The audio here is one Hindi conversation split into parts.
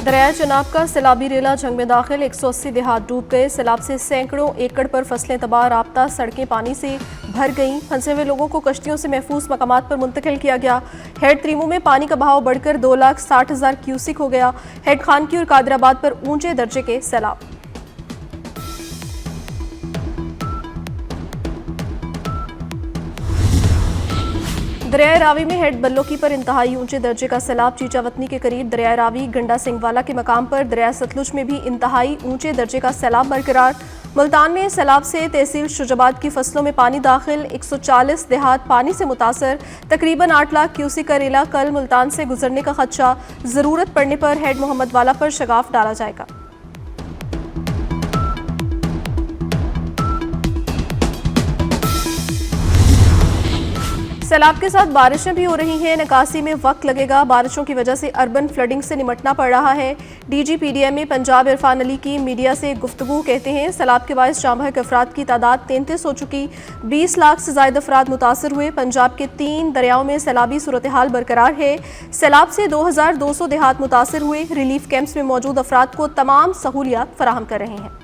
दरिया चनाब का सैलाबी रेला जंग में दाखिल 180 देहात डूब गए। सैलाब से सैकड़ों एकड़ पर फसलें तबाह, राब्ता सड़कें पानी से भर गईं। फंसे हुए लोगों को कश्तियों से महफूज मकामात पर मुंतकिल किया गया। हेड त्रीमू में पानी का बहाव बढ़कर 2,60,000 क्यूसिक हो गया। हेड खानकी और कादराबाद पर ऊंचे दर्जे के सैलाब। दरिया रावी में हेड बल्लोकी पर इंतहाई ऊंचे दर्जे का सैलाब। चीचावतनी के करीब दरिया रावी गंडा सिंहवाला के मकाम पर दरिया सतलुज में भी इंतहाई ऊंचे दर्जे का सैलाब बरकरार। मुल्तान में सैलाब से तहसील शुजाबाद की फसलों में पानी दाखिल, 140 देहात पानी से मुतासर। तकरीबन 8 लाख क्यूसिक का रेला कल मुल्तान से गुजरने का खदशा। जरूरत पड़ने पर हेड मोहम्मद वाला पर शगाफ डाला जाएगा। सैलाब के साथ बारिशें भी हो रही हैं। निकासी में वक्त लगेगा। बारिशों की वजह से अर्बन फ्लडिंग से निमटना पड़ रहा है। DGPDM में पंजाब इरफान अली की मीडिया से गुफ्तगू कहते हैं, सैलाब के बायस जाम बहक अफराद की तादाद 33 हो चुकी। 20 लाख से ज्यादा अफराद मुतासर हुए। पंजाब के 3 दरियाओं में सैलाबी सूरत हाल बरकरार है। सैलाब से 2200 देहात मुतासर हुए। रिलीफ कैंप्स में मौजूद अफराद को तमाम सहूलियात फराहम कर रहे हैं।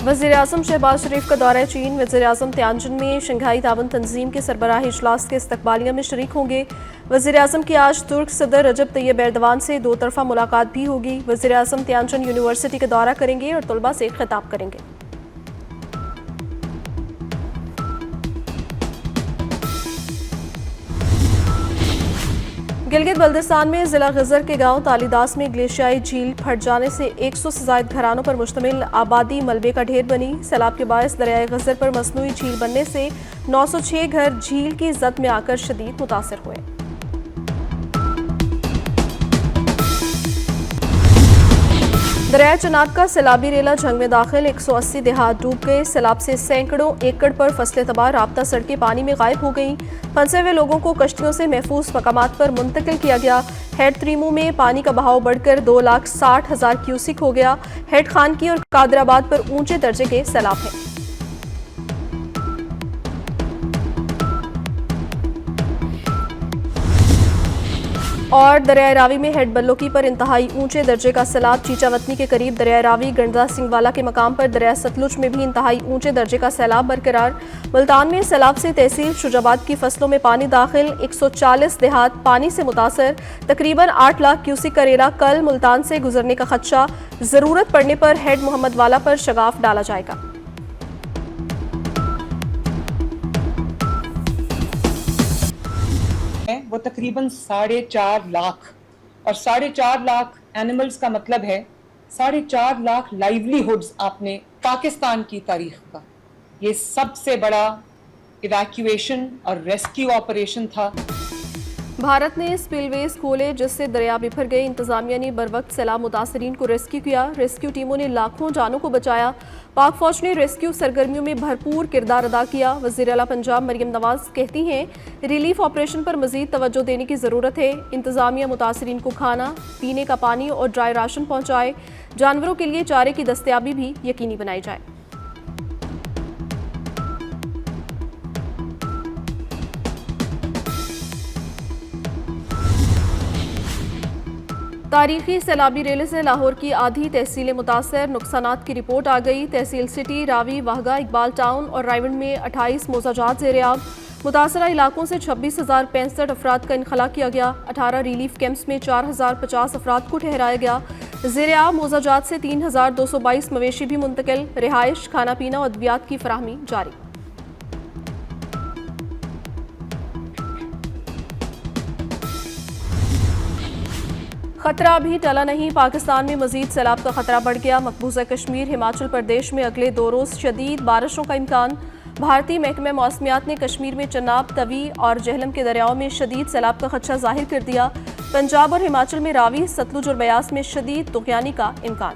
वज़ीर-ए-आज़म शहबाज शरीफ का दौरा चीन। वज़ीर-ए-आज़म तियानजिन में शंघाई ताउन तंजीम के सरबराही इजलास के इस्तकबालिया में शरीक होंगे। वज़ीर-ए-आज़म की आज तुर्क सदर रजब तैयब एर्दवान से 2 तरफ़ा मुलाकात भी होगी। वज़ीर-ए-आज़म तियानजिन यूनिवर्सिटी का दौरा करेंगे और तलबा से खिताब करेंगे। गिलगित बल्दिस्तान में जिला गजर के गांव तालीदास में ग्लेशियाई झील फट जाने से 100 से ज्यादा घरानों पर मुश्तमिल आबादी मलबे का ढेर बनी। सैलाब के बायस दरियाए गजर पर मसनूई झील बनने से 906 घर झील की जद में आकर शदीद मुतासर हुए। दरिया चनाब का सैलाबी रेला जंग में दाखिल 180 देहात डूब गए। सैलाब से सैकड़ों एकड़ पर फसलें तबाह, राब्ता सड़कें पानी में गायब हो गईं। फंसे हुए लोगों को कश्तियों से महफूज मकामात पर मुंतकिल किया गया। हेड त्रीमू में पानी का बहाव बढ़कर 2,60,000 क्यूसिक हो गया। हेड खानकी और कादराबाद पर ऊंचे दर्जे के सैलाब हैं। और दरिया रावी में हेड बल्लोकी पर इंतहाई ऊंचे दर्जे का सैलाब। चीचावतनी के करीब दरिया रावी गंडा सिंहवाला के मकाम पर दरिया सतलुज में भी इंतहाई ऊंचे दर्जे का सैलाब बरकरार। मुल्तान में सैलाब से तहसील शुजाबाद की फसलों में पानी दाखिल, 140 देहात पानी से मुतासर। तकरीबन 8 लाख क्यूसिक का रेला कल मुल्तान से गुजरने का खदशा। जरूरत पड़ने पर हेड मोहम्मद वाला पर शगाफ डाला जाएगा। वो तकरीबन 4.5 लाख, और 4.5 लाख एनिमल्स का मतलब है 4.5 लाख लाइवलीहुड्स आपने पाकिस्तान की तारीख का। ये सबसे बड़ा इवैक्यूएशन और रेस्क्यू ऑपरेशन था। भारत ने स्पिलवेज खोले जिससे दरिया बिफर गए। इंतजामिया ने बर वक्त सैलाब मुतासरीन को रेस्क्यू किया। रेस्क्यू टीमों ने लाखों जानों को बचाया। पाक फौज ने रेस्क्यू सरगर्मियों में भरपूर किरदार अदा किया। वज़ीर आला पंजाब मरियम नवाज कहती हैं, रिलीफ ऑपरेशन पर मजीद तवज्जो देने की ज़रूरत है। इंतजामिया मुतासरीन को खाना, पीने का पानी और ड्राई राशन पहुँचाए। जानवरों के लिए चारे की दस्तयाबी भी यकीनी बनाई जाए। तारीखी सैलाबी रेले से लाहौर की आधी तहसीलें मुतासर। नुकसानात की रिपोर्ट आ गई। तहसील सिटी, रावी, वाहगा, इकबाल टाउन और रायवंड में 28 मोजाजात ज़ेर-ए-आब। मुतासरा इलाकों से 26,065 अफराद का इनखला किया गया। 18 रिलीफ कैंप्स में 4,050 अफराद को ठहराया गया। ज़ेर-ए-आब मोजाजात से 3,222 मवेशी भी मुंतकिल। रिहाइश, खाना पीना और अद्वियात की फराहमी जारी। खतरा अभी टला नहीं। पाकिस्तान में मजीद सैलाब का खतरा बढ़ गया। मकबूजा कश्मीर, हिमाचल प्रदेश में अगले 2 रोज़ शदीद बारिशों का इम्कान। भारतीय महकमा मौसमियात ने कश्मीर में चनाब, तवी और जहलम के दरियाओं में शदीद सैलाब का खदशा जाहिर कर दिया। पंजाब और हिमाचल में रावी, सतलुज और ब्यास में शदीद तुग़यानी का इम्कान।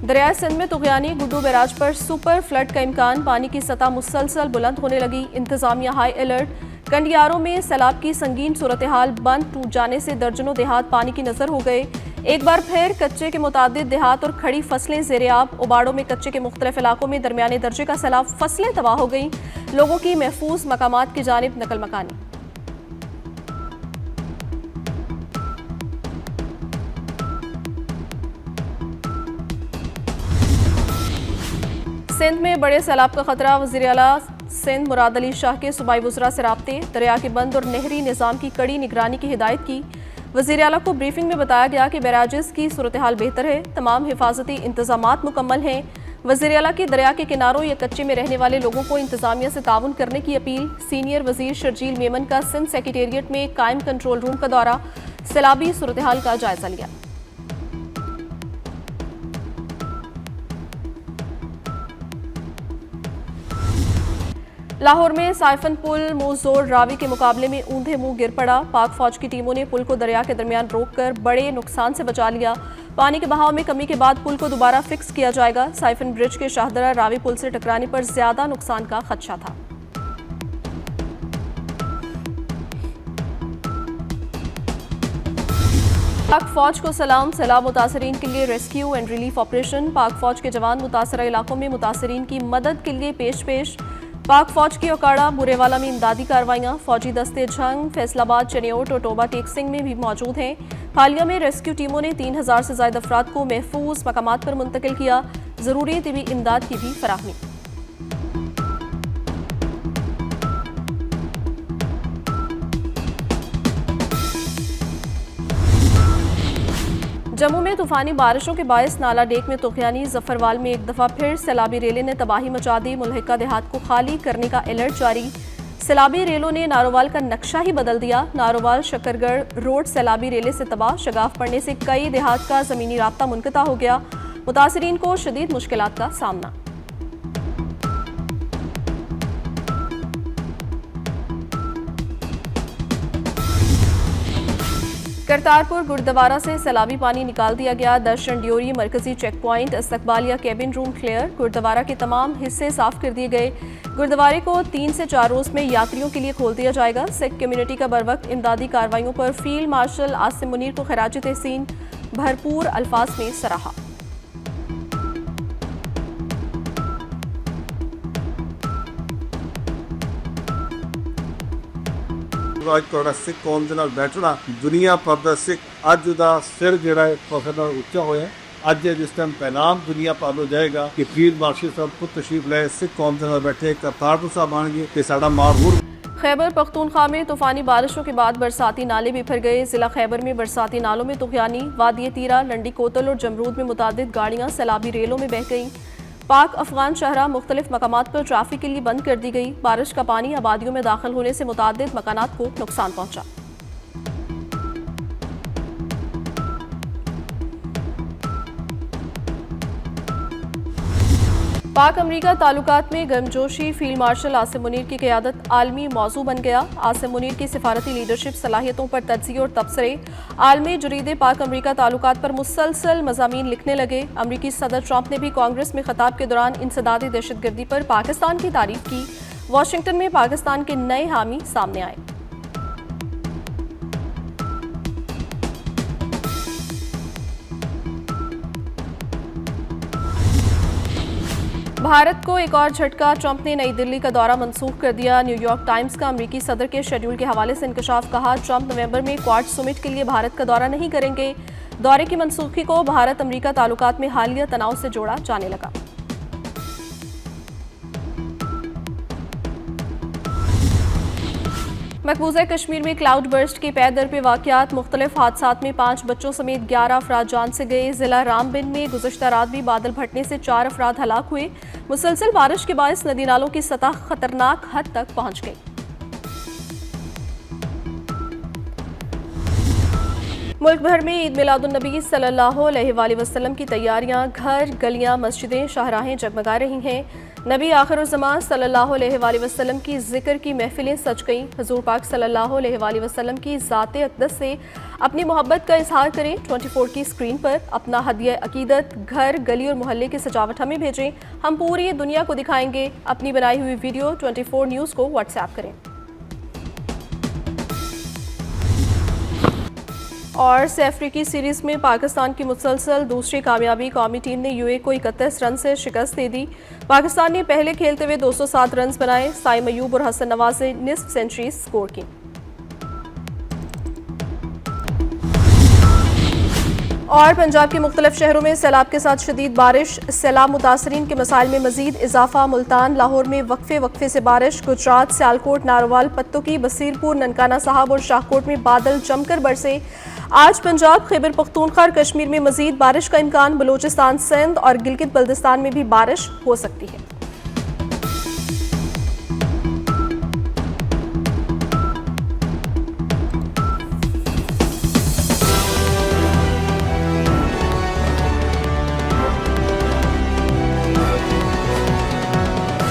दरिया सिंध में तुग़यानी, गुड्डू बैराज पर सुपर फ्लड का इम्कान। पानी की सतह मुसलसल बुलंद होने लगी। इंतजामिया हाई अलर्ट। कंडियारों में सैलाब की संगीन सूरत हाल, बंद टूट जाने से दर्जनों देहात पानी की नजर हो गए। एक बार फिर कच्चे के मुतादिद देहात और खड़ी फसलें ज़ेर-ए-आब। उबाड़ों में कच्चे के मुख्तलिफ इलाकों में दरमियाने दर्जे का सैलाब, फसलें तबाह हो गई। लोगों की महफूज मकामात की जानिब नकल मकानी। सिंध में बड़े सैलाब का खतरा, वज़ीर आला सिंध मुराद अली शाह के सूबाई वज़रा से राब्ते, दरिया के बंद और नहरी निज़ाम की कड़ी निगरानी की हिदायत की। वज़ीर आला को ब्रीफिंग में बताया गया कि बैराजेस की सूरत हाल बेहतर है, तमाम हिफाजती इंतजामात मुकम्मल हैं। वज़ीर आला की दरिया के किनारों या कच्चे में रहने वाले लोगों को इंतजामिया से ताउन करने की अपील। सीनियर वज़ीर शर्जील मेमन का सिंध सेक्रेटेरिएट में कायम कंट्रोल रूम का दौरा, सैलाबी सूरत हाल का जायजा लिया। लाहौर में साइफन पुल मुंहजोर रावी के मुकाबले में ऊंधे मुंह गिर पड़ा। पाक फौज की टीमों ने पुल को दरिया के दरमियान रोककर बड़े नुकसान से बचा लिया। पानी के बहाव में कमी के बाद पुल को दोबारा फिक्स किया जाएगा। साइफन ब्रिज के शाहदरा रावी पुल से टकराने पर ज्यादा नुकसान का खदशा था। पाक फौज को सलाम, सैलाब मुतासरीन के लिए रेस्क्यू एंड रिलीफ ऑपरेशन। पाक फौज के जवान मुतासरा इलाकों में मुतासरीन की मदद के लिए पेश। पाक फौज की ओकाड़ा बुरेवाला में इमदादी कार्रवाइयाँ। फौजी दस्ते झंग, फैसलाबाद, चनियोट और टोबा टेक सिंह में भी मौजूद हैं। हालिया में रेस्क्यू टीमों ने 3000 से ज्यादा अफराद को महफूज मकामात पर मुंतकिल किया। जरूरी तिबी इमदाद की भी फराहमी। जम्मू में तूफानी बारिशों के बायस नाला डेक में तुगयानी, जफरवाल में एक दफा फिर सैलाबी रेले ने तबाही मचा दी। मुल्हिका देहात को खाली करने का अलर्ट जारी। सैलाबी रेलों ने नारोवाल का नक्शा ही बदल दिया। नारोवाल शकरगढ़ रोड सैलाबी रेले से तबाह, शगाफ पड़ने से कई देहात का जमीनी राब्ता मुनक़ता हो गया। मुतासरीन को शदीद मुश्किलात का सामना। करतारपुर गुरुद्वारा से सैलाबी पानी निकाल दिया गया। दर्शन ड्योरी मरकजी चेक पॉइंट, इस्तकबालिया केबिन रूम क्लियर। गुरुद्वारा के तमाम हिस्से साफ कर दिए गए। गुरुद्वारे को 3 से 4 रोज में यात्रियों के लिए खोल दिया जाएगा। सिख कम्युनिटी का बरवक्त इमदादी कार्रवाइयों पर फील्ड मार्शल आसिम मुनीर को खराज तहसीन भरपूर अल्फाज में सराहा। सिख कौम के नाल बैठना, दुनिया भर का सिख अज दा सिर जिहड़ा है फखर नाल उच्चा होया। अज जिस टाइम पैगाम दुनिया भर नु जाएगा कि फील्ड मार्शल साहब खुद तशरीफ लाए, सिख कौम के नाल बैठे, करतारपुर साहब आन गए ते साडा मारहूर। खैबर पख्तूनख्वा में तूफानी बारिशों के बाद बरसाती नाले बिफर गए। जिला खैबर में बरसाती नालों में तुगयानी, वादी तीरा, लंडी कोतल और जमरूद में मुतादिद गाड़ियाँ सैलाबी रेलों में बह गईं। पाक अफगान शहरा मुख्तलिफ मकामात पर ट्रैफिक के लिए बंद कर दी गई। बारिश का पानी आबादियों में दाखिल होने से मुतादिद मकानात को नुकसान पहुंचा। पाक अमरीका ताल्लुकात में गर्मजोशी, फील्ड मार्शल आसिम मुनीर की क़यादत आलमी मौजू बन गया। आसिम मुनीर की सिफारती लीडरशिप सलाहियतों पर तज्ज़िये और तबसरे। आलमी जरीदे पाक अमरीका ताल्लुकात पर मुसलसल मज़ामीन लिखने लगे। अमरीकी सदर ट्रंप ने भी कांग्रेस में खिताब के दौरान इंसदादी दहशतगर्दी पर पाकिस्तान की तारीफ की। वाशिंगटन में पाकिस्तान के नए हामी सामने आए। भारत को एक और झटका, ट्रंप ने नई दिल्ली का दौरा मंसूख कर दिया। न्यूयॉर्क टाइम्स का अमरीकी सदर के शेड्यूल के हवाले से इंकशाफ, कहा ट्रंप नवंबर में क्वाड समिट के लिए भारत का दौरा नहीं करेंगे। दौरे की मनसूखी को भारत अमरीका ताल्लुकात में हालिया तनाव से जोड़ा जाने लगा। मकबूजा कश्मीर में क्लाउड बर्स्ट के पै दर पे वाक़यात, मुख्तलिफ हादसात में 5 बच्चों समेत 11 अफराद जान से गए। जिला रामबिन में गुज़श्ता रात भी बादल फटने से 4 अफराद हलाक हुए। मुसलसल बारिश के बायस नदी नालों की सतह खतरनाक हद तक पहुंच गई। मुल्क भर में ईद मिलादुन्नबी सल्लल्लाहु अलैहि वसल्लम की तैयारियां, घर, गलियां, मस्जिदें, शाहराहें जगमगा रही हैं। नबी आखिरुज़्ज़मान सल्लल्लाहु अलैहि वसल्लम की जिक्र की महफिलें सज गईं। हुजूर पाक सल्लल्लाहु अलैहि वसल्लम की ज़ाते अक़दस से अपनी मोहब्बत का इजहार करें। 24 की स्क्रीन पर अपना हदिया अकीदत, घर, गली और मोहल्ले की सजावट हमें भेजें। हम पूरी दुनिया को दिखाएंगे। अपनी बनाई हुई वीडियो 24 न्यूज़ को व्हाट्सएप करें। और से अफ्रीकी सीरीज में पाकिस्तान की मुसलसल दूसरी कामयाबी, कौमी टीम ने यूए को 31 रन से शिकस्त दे दी। पाकिस्तान ने पहले खेलते हुए 207 रन बनाए। साइम अयूब और हसन नवाज ने निस्फ सेंचुरी स्कोर की। और पंजाब के मुख्तलिफ शहरों में सैलाब के साथ शदीद बारिश, सैलाब मुतासरीन के मसाइल में मजीद इजाफा। मुल्तान, लाहौर में वक्फे से बारिश। गुजरात, सियालकोट, नारोवाल, पत्तुकी, बसीरपुर, ननकाना साहब और शाहकोट में बादल जमकर बरसे। आज पंजाब, खैबर पख्तूनख्वा और कश्मीर में मजीद बारिश का इम्कान। बलूचिस्तान, सिंध और गिलगित बल्तिस्तान में भी बारिश हो सकती है।